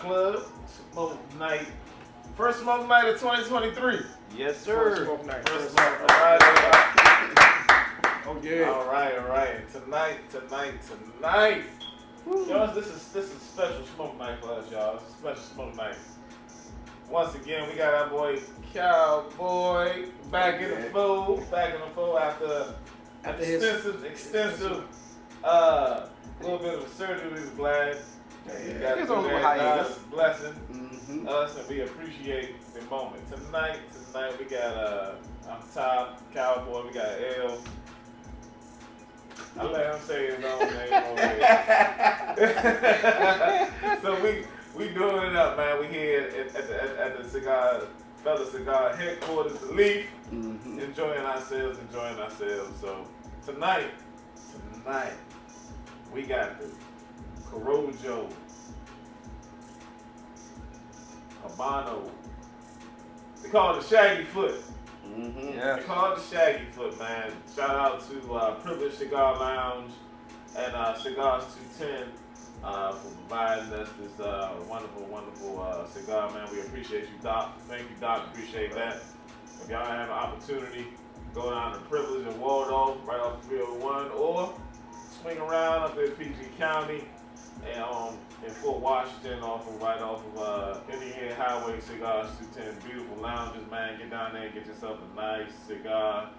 Club. Smoke night. First smoke night of 2023. Yes, sir. First smoke night. First smoke. All right. Oh yeah. All right. Tonight. Y'all, this is special smoke night for us, y'all. It's a special smoke night. Once again, we got our boy Cowboy back in the fold after extensive little bit of surgery. We was glad. We got He's to on do the that. hiatus. God is blessing us, and we appreciate the moment. Tonight we got on top Cowboy. We got L. I let him say his own name over here. So we doing it up, man. We here at the Fella Cigar headquarters, the Leaf, enjoying ourselves. So tonight, we got the Corojo Habano. They call it the Shaggy Foot. Yeah. They call it the Shaggy Foot, man. Shout out to Privilege Cigar Lounge and Cigars 210 for providing us this wonderful cigar, man. We appreciate you, Doc. Thank you, Doc. Appreciate that. If y'all have an opportunity, go down to Privilege and Waldorf, right off 301, or swing around up in PG County and in Fort Washington, right off of Indiana Highway, Cigars 210. Beautiful lounges, man. Get down there and get yourself a nice cigar.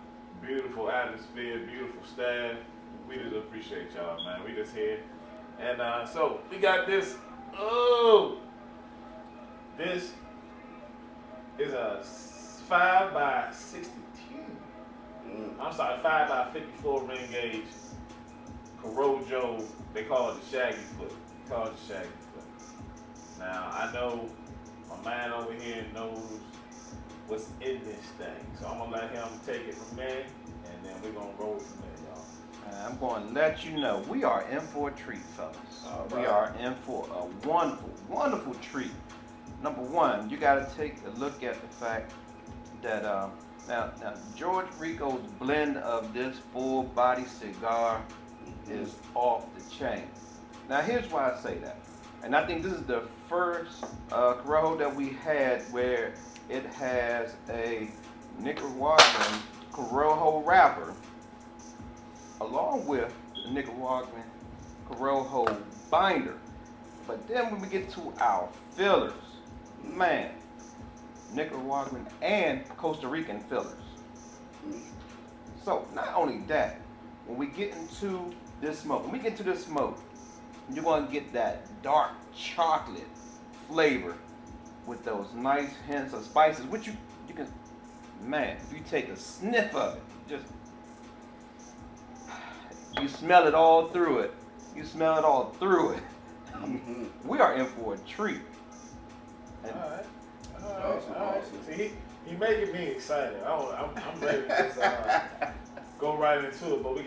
Beautiful atmosphere, beautiful staff. We just appreciate y'all, man. We just here. And so we got this. Oh, this is a 5x62. I'm sorry, 5x54 ring gauge Corojo. They call it the Shaggy Foot. Now I know my man over here knows what's in this thing, so I'm gonna let him take it from there, and then we're gonna roll from there, y'all. I'm going to let you know we are in for a treat, fellas. All We right. are in for a wonderful treat. Number one, you got to take a look at the fact that now George Rico's blend of this full body cigar is off the chain. Now here's why I say that, and I think this is the first Corojo that we had where it has a Nicaraguan Corojo wrapper along with the Nicaraguan Corojo binder. But then when we get to our fillers, man, Nicaraguan and Costa Rican fillers. So not only that, when we get into this smoke, you're going to get that dark chocolate flavor with those nice hints of spices, which you can, man, if you take a sniff of it, you smell it all through it. We are in for a treat. And All right. See, he making me excited. I'm ready to just go right into it, but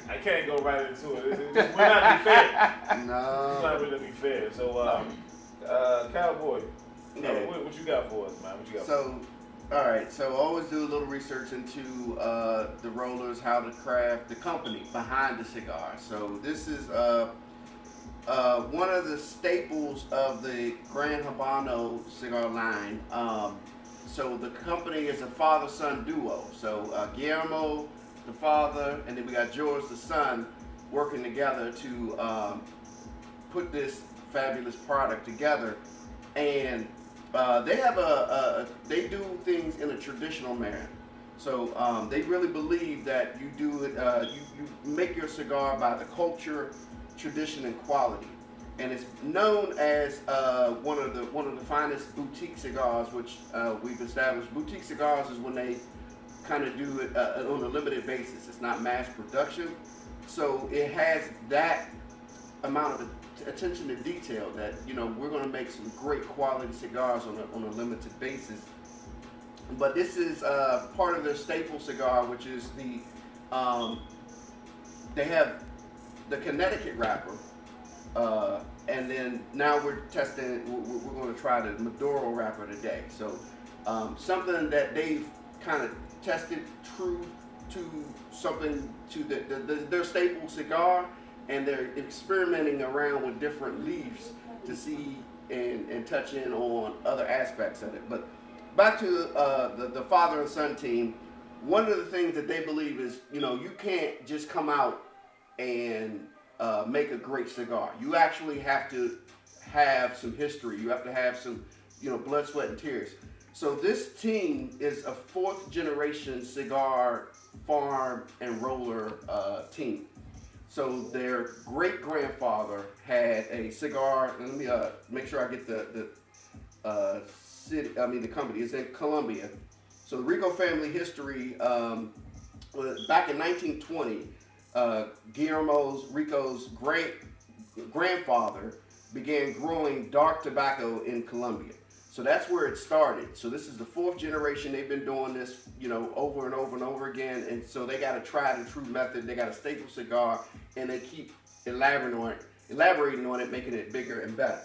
I can't go right into it. We're not be fair. No. It's not really be fair. So, Cowboy, what you got for us, man? What you got? So, all right. So, always do a little research into the rollers, how to craft the company behind the cigar. So, this is one of the staples of the Gran Habano cigar line. So, the company is a father-son duo. So, Guillermo, the father, and then we got George, the son, working together to put this fabulous product together. And they have they do things in a traditional manner. So they really believe that you do it. You make your cigar by the culture, tradition, and quality. And it's known as one of the finest boutique cigars, which we've established. Boutique cigars is when they kind of do it on a limited basis. It's not mass production, so it has that amount of attention to detail that we're going to make some great quality cigars on a limited basis. But this is part of their staple cigar, which is the they have the Connecticut wrapper, and then now we're testing. We're going to try the Maduro wrapper today. So something that they've kind of tested true to something to their staple cigar, and they're experimenting around with different leaves to see and touch in on other aspects of it. But back to the father and son team. One of the things that they believe is, you can't just come out and make a great cigar. You actually have to have some history. You have to have some, blood, sweat, and tears. So this team is a fourth generation cigar farm and roller team. So their great grandfather had a cigar. And let me make sure I get the company. It's in Colombia. So the Rico family history was back in 1920. Rico's great grandfather began growing dark tobacco in Colombia. So that's where it started. So this is the fourth generation. They've been doing this, over and over and over again. And so they got a tried and true method. They got a staple cigar, and they keep elaborating on it, making it bigger and better.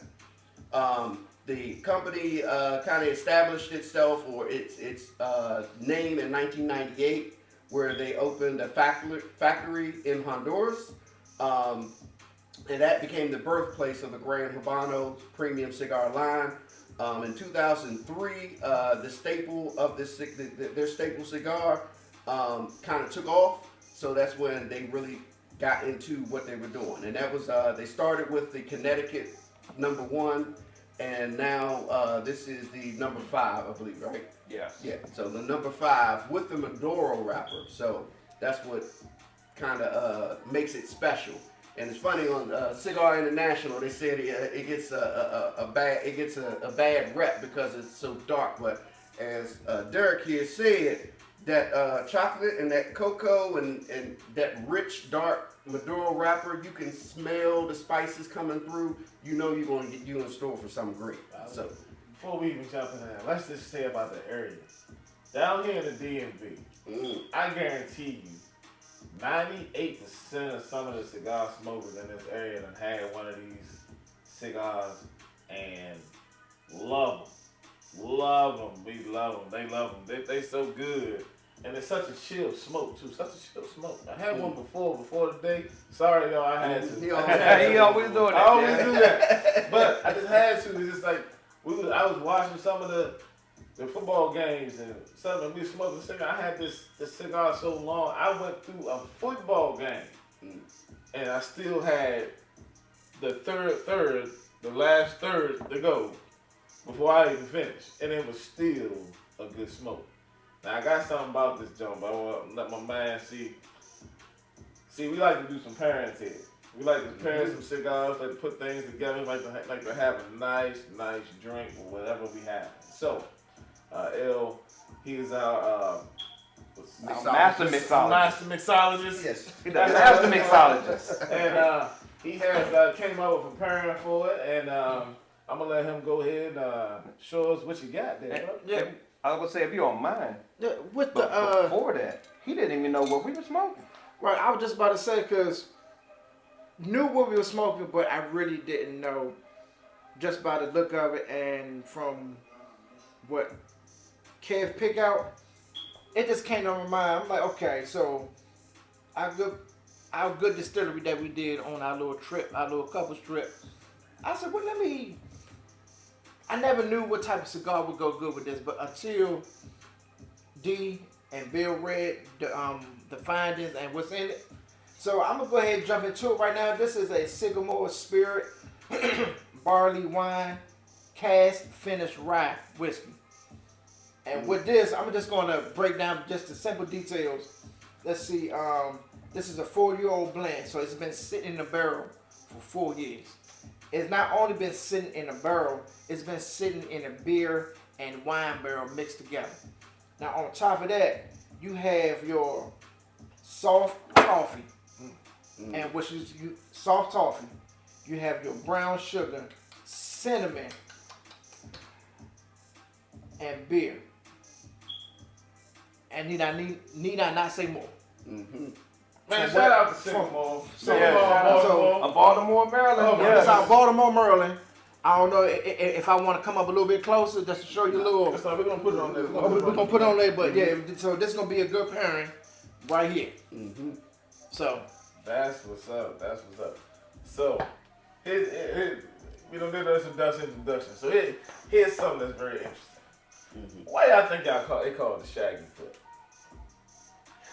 The company kind of established itself or its name in 1998, where they opened a factory in Honduras. And that became the birthplace of the Gran Habano premium cigar line. In 2003, the staple of their staple cigar kind of took off. So that's when they really got into what they were doing. And that was, they started with the Connecticut #1, and now this is the #5, I believe, right? Yes. Yeah, so the #5 with the Maduro wrapper. So that's what kind of makes it special. And it's funny, on Cigar International, they said it gets a bad rep because it's so dark. But as Derek here said, that chocolate and that cocoa and that rich dark Maduro wrapper, you can smell the spices coming through. You're going to get you in store for something great. So before we even jump in there, let's just say about the area down here in the DMV. I guarantee you, 98% of some of the cigar smokers in this area done had one of these cigars and love them. Love them. We love them. They love them. They so good. And it's such a chill smoke, too. Such a chill smoke. I had one before today. Sorry, y'all, I had to. He always doing that. I always do that. But I just had to. It's just like, I was watching some of the football games and something. We were smoking a cigar. I had this cigar so long. I went through a football game, and I still had the last third to go before I even finished, and it was still a good smoke. Now I got something about this joint, but I want to let my man see. See, we like to do some pairings here. We like to pair some cigars, like to put things together, like to have a nice drink or whatever we have. So. He is our master mixologist. Master mixologist. Yes, He's a master mixologist. And he has came up with a pairing for it, and I'm gonna let him go ahead and show us what you got there. Bro. Yeah, I was gonna say if you don't mind. Yeah, with But the before that, he didn't even know what we were smoking. right, I was just about to say, because knew what we were smoking, but I really didn't know just by the look of it and from what Kev pick out, it just came on my mind. I'm like, okay, so our good distillery that we did on our little trip, our little couples trip. I said, well, I never knew what type of cigar would go good with this, but until D and Bill read the findings and what's in it. So I'm gonna go ahead and jump into it right now. This is a Sycamore Spirit barley wine cast finished rye whiskey. And with this, I'm just going to break down just the simple details. Let's see. This is a 4-year-old blend, so it's been sitting in the barrel for 4 years. It's not only been sitting in a barrel, it's been sitting in a beer and wine barrel mixed together. Now, on top of that, you have your soft toffee, and which is soft toffee. You have your brown sugar, cinnamon, and beer. And need I not say more? Mm-hmm. Man, shout out to Sycamore. Baltimore, Maryland. It's out Baltimore, Maryland. I don't know if I want to come up a little bit closer just to show you a little. So we're gonna put it on there. We're gonna put it on there, but yeah. So this is gonna be a good pairing right here. Mm-hmm. So that's what's up. So, We don't do this introduction. So here's something that's very interesting. Mm-hmm. Why y'all think they call it the shaggy foot?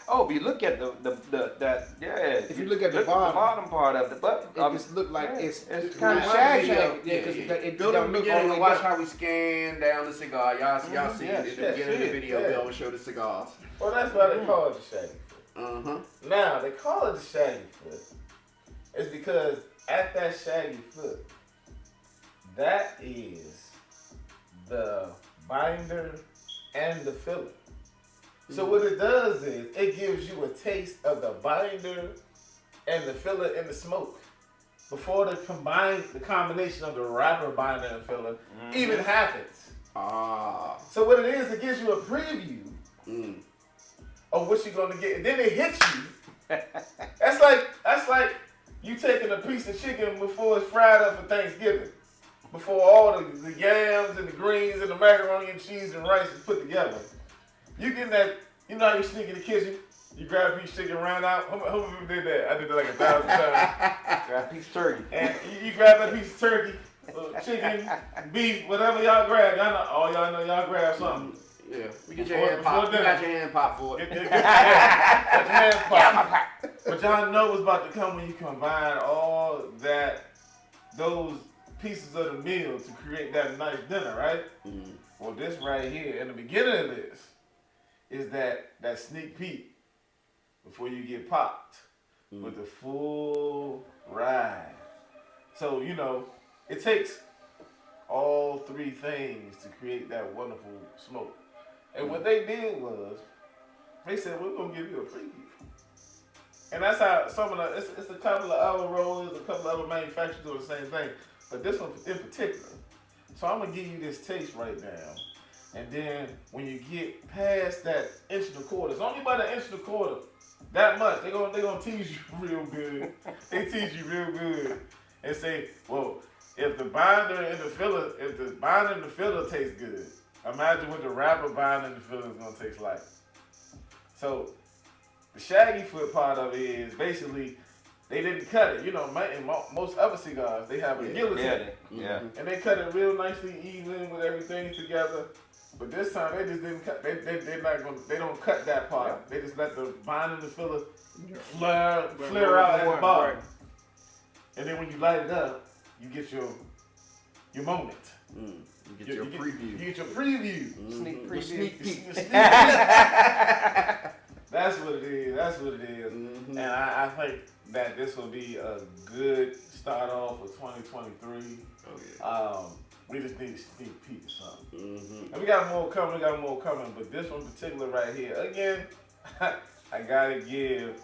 Oh, if you look at If you look at the bottom part of it, but it just look like it's it's kind of Shaggy, shaggy. Yeah, because it Go to don't the look beginning all and the watch way how we scan down the cigar. Y'all see Yes, it at the yes, beginning of the see it, video. We yeah. always show the cigars. Well, that's why they call it the shaggy foot. Uh-huh. Now, they call it the shaggy foot is because at that shaggy foot, that is the binder and the filler. So what it does is it gives you a taste of the binder and the filler in the smoke before the combination of the wrapper, binder, and filler even happens. Ah. So what it is, it gives you a preview of what you're gonna get, and then it hits you. That's like you taking a piece of chicken before it's fried up for Thanksgiving, before all the yams and the greens and the macaroni and cheese and rice is put together. You get that, you know how you sneak in the kitchen, you grab a piece of chicken, run out. How many people did that? I did that like 1,000 times. Grab a piece of turkey. And you grab that piece of turkey, chicken, beef, whatever y'all grab. Y'all know y'all grab something. Yeah, we get your hand pop. You got your hand pop for it. Get your hand pop. But y'all know what's about to come when you combine all those pieces of the meal to create that nice dinner, right? Mm-hmm. Well, this right here, in the beginning of this, is that sneak peek before you get popped with the full ride. So, it takes all three things to create that wonderful smoke. And what they did was, they said, we're going to give you a preview. And that's how it's a couple of other rollers, a couple of other manufacturers do the same thing. But this one in particular. So I'm going to give you this taste right now. And then when you get past that inch and a quarter, it's only about an inch and a quarter, that much, they're gonna tease you real good. They tease you real good and say, well, if the binder and the filler taste good, imagine what the wrapper, binder, and the filler is gonna taste like. So the shaggy foot part of it is basically they didn't cut it. In most other cigars they have a guillotine, and they cut it real nicely, even with everything together. But this time they just didn't cut. They don't cut that part. Yeah. They just let the binder and the filler flare out at the bottom. Right. And then when you light it up, you get your moment. You get your preview. You get your preview. Sneak preview. Sneak peek. That's what it is. Mm-hmm. And I think that this will be a good start off for 2023. Oh yeah. We just need a sneak peek or something. Mm-hmm. And we got more coming. But this one in particular right here, again, I gotta give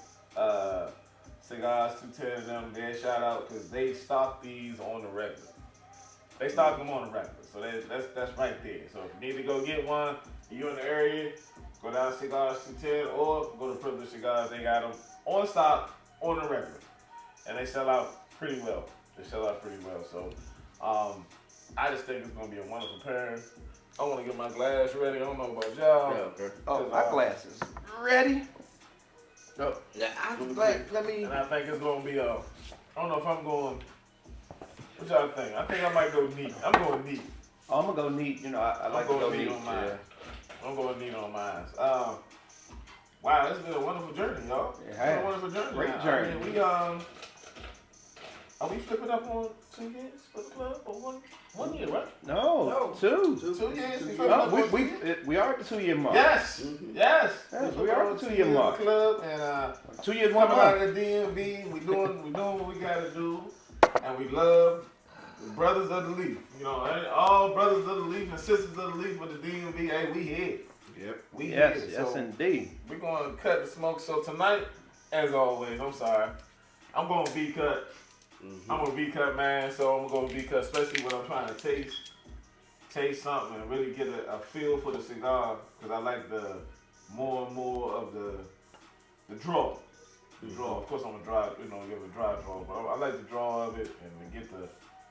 Cigars 210 of them their shout out because they stock these on the regular. They stock them on the regular. So that's right there. So if you need to go get one, you're in the area, go down to Cigars 210 or go to Privilege Cigars. They got them on stock on the regular. And they sell out pretty well. So, I just think it's going to be a wonderful pairing. I want to get my glass ready. I don't know about y'all. Yeah, okay. Oh, my glass is ready. Oh. Yeah, And I think it's going to be I don't know if I'm going, what y'all think? I think I might go neat. I'm going neat. Oh, I'm going to go neat. I like to go neat on mine. Yeah. I'm going neat on mine. Wow, this has been a wonderful journey, y'all. It has. It's been a wonderful journey. Great journey. I mean, are we flipping up on 2 years for the club or one year, right? No, 2. 2 years. We are at the 2-year mark. Yes. Yes, we are at the 2-year mark. Club and 2 years, 1 coming month. out of the DMV, we doing what we gotta do, and we love the brothers of the leaf. All brothers of the leaf and sisters of the leaf of the DMV. Hey, we here. Yep. We Yes, here. yes, So indeed. we're gonna cut the smoke. So tonight, as always, I'm sorry, I'm gonna be cut. I'm gonna be cut, man. So I'm gonna be cut, especially when I'm trying to taste something and really get a feel for the cigar, because I like the more and more of the draw. The draw. Of course, I'm gonna give it a dry draw, but I like the draw of it and to get the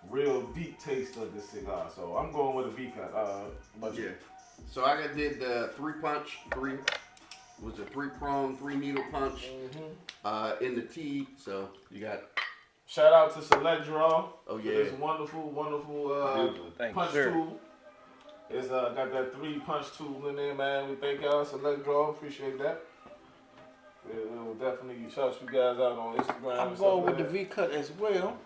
real deep taste of this cigar. So I'm going with a V cut. But yeah. So I did the 3-prong, 3-needle punch in the tea. So you got Shout out to Select Draw Oh, for yeah. this wonderful Thank punch you, sir. tool. It's got that 3 punch tool in there, man. We thank y'all, Select Draw. Appreciate that. We'll definitely shout you guys out on Instagram. I'm and going stuff with the like V cut as well.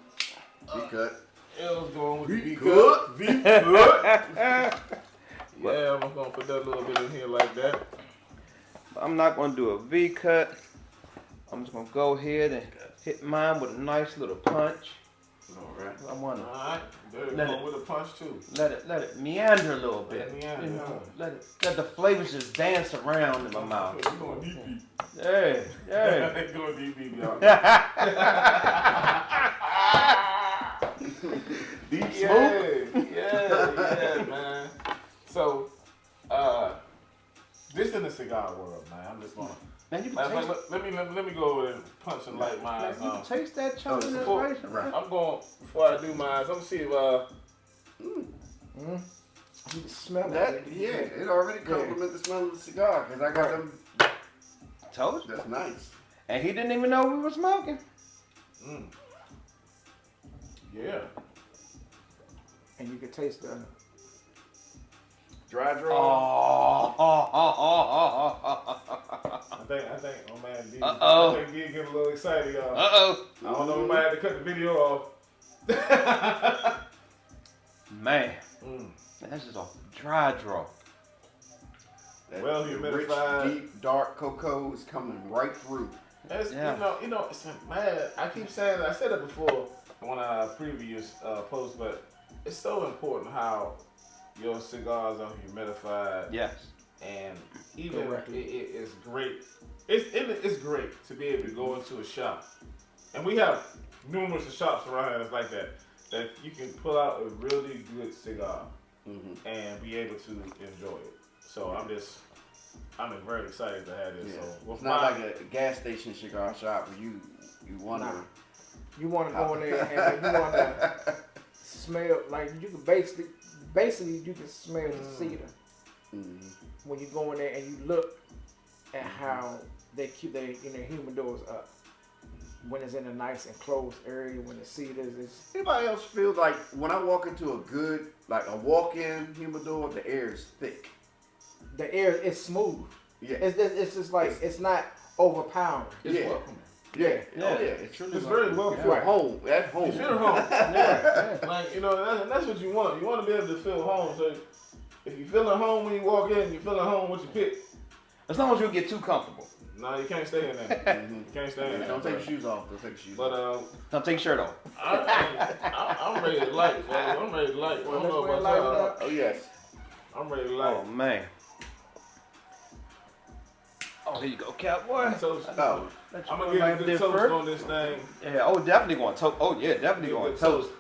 We cut. that. L's going with the V V-cut. cut. V cut. Yeah, I'm gonna put that little bit in here like that. I'm not gonna do a V cut. I'm just gonna go ahead and hit mine with a nice little punch. All right. I wanna Alright, there you Let go it- with a punch too. let it meander a little bit. Let it meander, You know, yeah. let the flavors just dance around in my mouth. We're going deep. Hey, hey. Going deep, y'all. Deep Yeah, smoke. yeah, man. So, this in the cigar world, man. I'm just gonna. Man, you can Matter of taste, fact, let me go over and punch and light mine. man, you can taste that chocolate Oh, before- inspiration, right. I'm going before I do mine. I'm gonna see if You can smell That, it. yeah, it already complements the smell of the cigar because I got them. Told you. That's nice. And he didn't even know we were smoking. yeah. And you can taste the. Dry draw. I think, oh man, D, Uh-oh. I think D getting a little excited, y'all. Uh-oh. I don't know, we might have to cut the video off. Man, that's just a dry draw. That Well rich, humidified. deep, dark cocoa is coming right through. It's, Yeah. you know, it's man. I keep saying, I said it before on a previous post, but it's so important how your cigars are humidified, Yes. and even Correctly. it's great. It's great to be able to go into a shop, and we have numerous shops around us like that you can pull out a really good cigar and be able to enjoy it. So I'm very excited to have this. Yeah. So with It's not mine- like a gas station cigar shop where you want Nah. to. You want to go in there and you want to smell like you can basically you can smell the cedar when you go in there and you look at how they keep their humidors up when it's in a nice enclosed area when the cedar is. Anybody else feel like when I walk into a walk-in humidor, the air is thick? The air is smooth. Yeah. It's just like it's not overpowering. it's Yeah. welcoming. Yeah. Yeah. Oh yeah. It's truly It's very well You feel put. home. At home. You feel home. Yeah. Like, you know, that's what you want. You want to be able to feel home. So if you feel at home when you walk in, you feel at home with your pick. As long as you don't get too comfortable. No, you can't stay in there. You can't stay in there. Don't take your shoes off. Don't take your shoes But off. Don't take your shirt off. I'm ready to light, fellas. I'm ready to light. I don't know Let's about light it y'all. up. Oh yes. I'm ready to light. Oh, man. Oh, here you go, cowboy. Toast. Oh. I'm gonna get a good toast on this thing. Yeah, oh, definitely going toast. Oh, yeah, definitely Get a going good toast.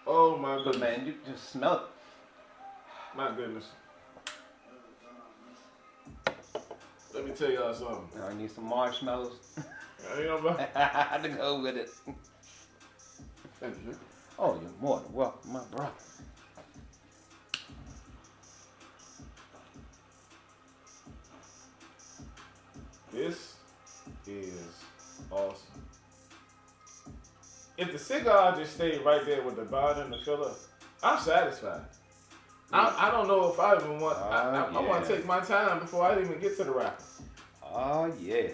Oh my But, goodness. man, you just smell it. My goodness. Let me tell y'all something. I need some marshmallows You know what? to go with it. Thank you. Oh, you're more than welcome, my brother. This is awesome. If the cigar just stayed right there with the binder and the filler, I'm satisfied. I don't know if I even want. I want yeah. to take my time before I even get to the wrapper. Oh, yeah.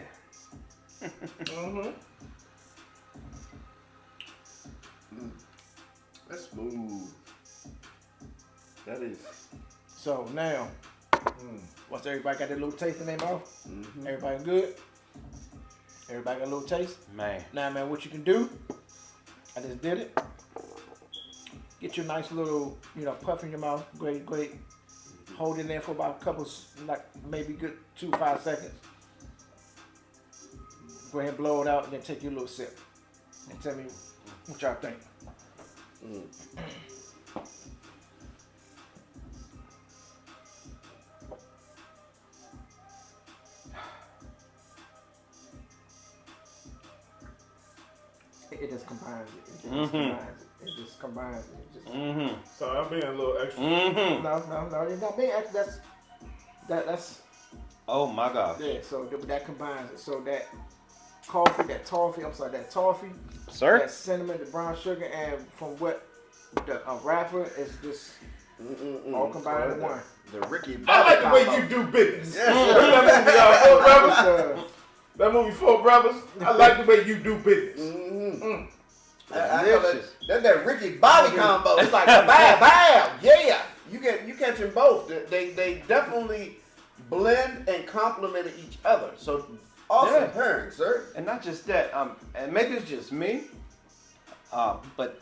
Mm-hmm. That's smooth. That is. So now, once everybody got their little taste in their mouth, Mm-hmm. everybody good. Everybody got a little taste. Man. Now, man, what you can do? I just did it. Get your nice little, puff in your mouth. Great. Hold it there for about a couple, like maybe good 2-5 seconds. Go ahead and blow it out, and then take your little sip. And tell me what y'all think. it just combines it. It just combines it. It just combines it. It just, So I'm being a little extra. No, you're not being actually. That's Oh my gosh. yeah. So that combines it. So that coffee, that toffee. I'm sorry, that toffee, Sir? that cinnamon, the brown sugar, and from what the wrapper is just all combined in one. The Ricky I like the way combo. you do business. Yes, That movie, Four Brothers. That movie, Four Brothers. I like the way you do business. I call that Ricky Bobby combo. It's like bam, bam, yeah. You catch them both. They definitely blend and complement each other. So awesome pairing, sir. And not just that, and maybe it's just me, but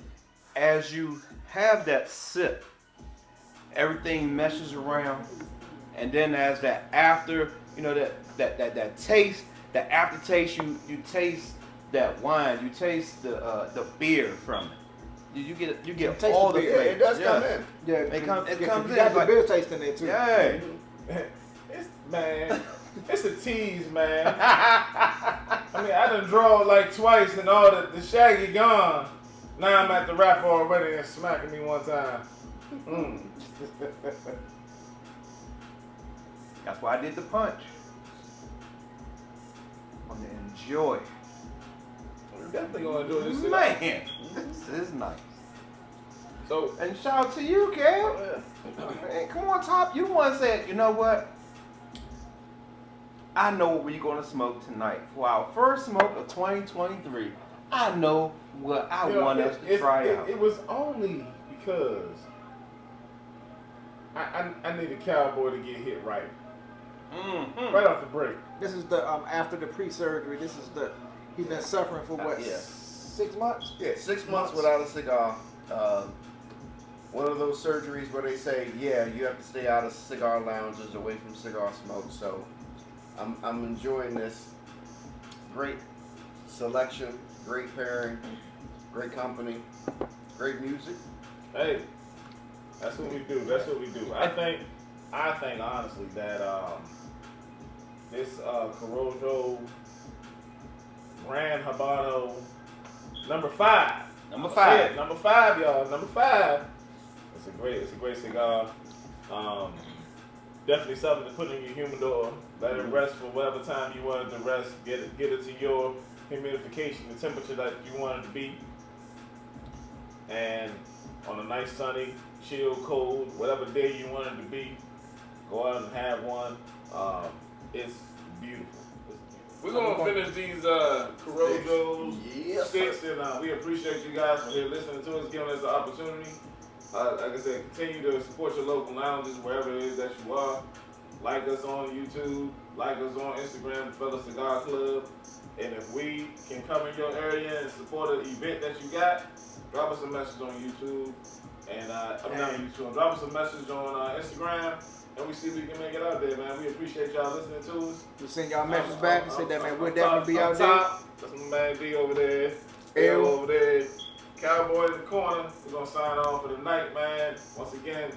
as you have that sip, everything meshes around, and then as that after, that taste, that aftertaste, you taste that wine, you taste the beer from it. You get taste all the the beer. flavors. It does come in. Yeah, It comes you in. got the Like, beer taste in there too. yeah. It's a tease, man. I mean, I done draw like twice and all the shaggy gone. Now I'm at the rapper already and smacking me one time. That's why I did the punch. I'm gonna enjoy. We're definitely gonna enjoy this. Man, this is nice. So, And shout out to you, Cal. Man, come on, Top. You once said, you know what? I know what we're gonna smoke tonight for our first smoke of 2023. I know what I want us to try out. It was only because I need a cowboy to get hit right. Right off the break. This is the after the pre-surgery. This is he's been suffering for what? Yeah. 6 months. Yeah, 6 months without a cigar. One of those surgeries where they say, yeah, you have to stay out of cigar lounges, away from cigar smoke. So I'm enjoying this. Great selection, great pairing, great company, great music. Hey, that's what we do. That's what we do. I think honestly that this Corojo Gran Habano number 5. Number 5. Yeah, number 5, y'all. Number 5. It's a great cigar. Definitely something to put in your humidor. Let it rest for whatever time you want it to rest. Get it to your humidification, the temperature that you want it to be. And on a nice sunny, chill, cold, whatever day you want it to be, go out and have one. It's beautiful. We're gonna finish these Corojos sticks, and we appreciate you guys for here listening to us, giving us the opportunity. Like I said, continue to support your local lounges wherever it is that you are. Like us on YouTube, like us on Instagram, Fellow Cigar Club. And if we can come in your area and support an event that you got, drop us a message on YouTube. And drop us a message on Instagram, and we see if we can make it out there, man. We appreciate y'all listening to us. We send y'all messages back and say that, man, we'll definitely be out there. That's my man D over there. L over there. Cowboy in the corner. We're going to sign off for the night, man. Once again,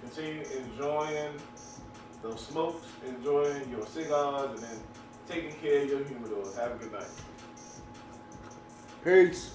continue enjoying those smokes, enjoying your cigars, and then taking care of your humidors. Have a good night. Peace.